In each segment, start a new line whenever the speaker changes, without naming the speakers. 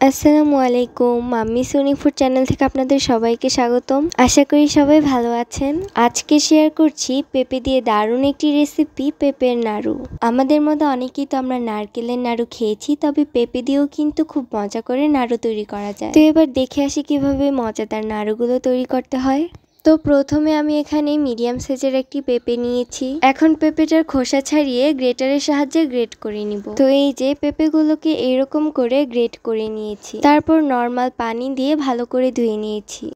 আসসালামু আলাইকুম, mummy Sony food channel থেকে আপনাদের সবাইকে স্বাগতম। আশা করি সবাই ভালো আছেন। আজকে শেয়ার করছি পেঁপে দিয়ে দারুণ একটি রেসিপি, পেঁপের নাড়ু। আমাদের মধ্যে অনেকেই তো আমরা নারকেলের নাড়ু খেয়েছি, তবে পেঁপে দিয়েও কিন্তু খুব মজা করে নাড়ু তৈরি করা যায়। তো এবার দেখে আসি কিভাবে মজাদার নাড়ুগুলো তৈরি করতে হয়। তো প্রথমে আমি এখানে মিডিয়াম সাইজের একটি পেঁপে নিয়েছি। এখন পেঁপেটার খোসা ছাড়িয়ে গ্রেটারের সাহায্যে গ্রেট করে নিব। তো এই যে পেঁপেগুলোকে এরকম করে গ্রেট করে নিয়েছি। তারপর নর্মাল পানি দিয়ে ভালো করে ধুয়ে নিয়েছি।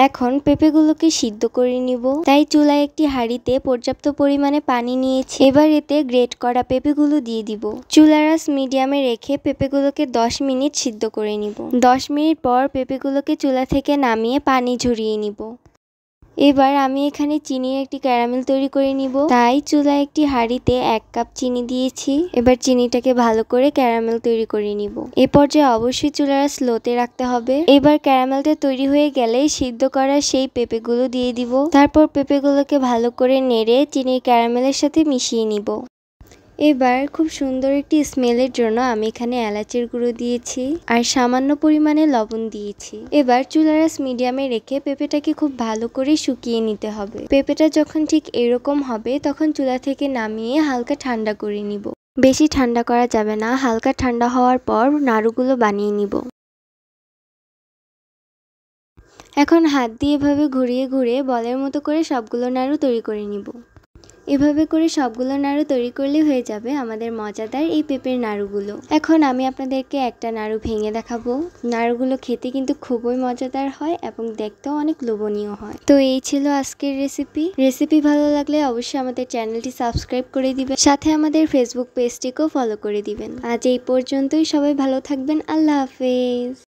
এখন পেঁপেগুলোকে সিদ্ধ করে নিব। তাই চুলায় একটি হাঁড়িতে পর্যাপ্ত পরিমাণে পানি নিয়েছি। এবার এতে গ্রেট করা পেঁপেগুলো দিয়ে দিব। চুলার আঁচ মিডিয়ামে রেখে পেঁপেগুলোকে 10 মিনিট সিদ্ধ করে নিব। 10 মিনিট পর পেঁপেগুলোকে চুলা থেকে নামিয়ে পানি ঝরিয়ে নিব। এবার আমি এখানে চিনির একটি ক্যারামেল তৈরি করে নিব। তাই চুলায় একটি হাঁড়িতে 1 কাপ চিনি দিয়েছি। এবার চিনিটাকে ভালো করে ক্যারামেল তৈরি করে নিব। এ পর্যায়ে অবশ্যই চুলার স্লোতে রাখতে হবে। এবার ক্যারামেলটা তৈরি হয়ে গেলে সিদ্ধ করা সেই পেঁপেগুলো দিয়ে দিব। তারপর পেঁপেগুলোকে ভালো করে নেড়ে চিনির ক্যারামেলের সাথে মিশিয়ে নিব। এবার খুব সুন্দর একটি স্মেলের জন্য আমি এখানে এলাচের গুঁড়ো দিয়েছি আর সামান্য পরিমাণে লবণ দিয়েছি। এবার চুলার আঁচ মিডিয়ামে রেখে পেঁপেটাকে খুব ভালো করে শুকিয়ে নিতে হবে। পেঁপেটা যখন ঠিক এরকম হবে তখন চুলা থেকে নামিয়ে হালকা ঠান্ডা করে নিব। বেশি ঠান্ডা করা যাবে না, হালকা ঠান্ডা হওয়ার পর নাড়ুগুলো বানিয়ে নিব। এখন হাত দিয়ে এভাবে ঘুরিয়ে ঘুরিয়ে বলের মতো করে সবগুলো নাড়ু তৈরি করে নিব। এভাবে করে সবগুলো নাড়ু তৈরি করলে হয়ে যাবে আমাদের মজাদার এই পেঁপের নাড়ুগুলো। এখন আমি আপনাদেরকে একটা নাড়ু ভেঙে দেখাবো। নাড়ুগুলো খেতে কিন্তু খুবই মজাদার হয় এবং দেখতেও অনেক লোভনীয় হয়। তো এই ছিল আজকের রেসিপি ভালো লাগলে অবশ্যই আমাদের চ্যানেলটি সাবস্ক্রাইব করে দিবেন, সাথে আমাদের ফেসবুক পেজটিকেও ফলো করে দিবেন। আজ এই পর্যন্তই, সবাই ভালো থাকবেন। আল্লাহ হাফেজ।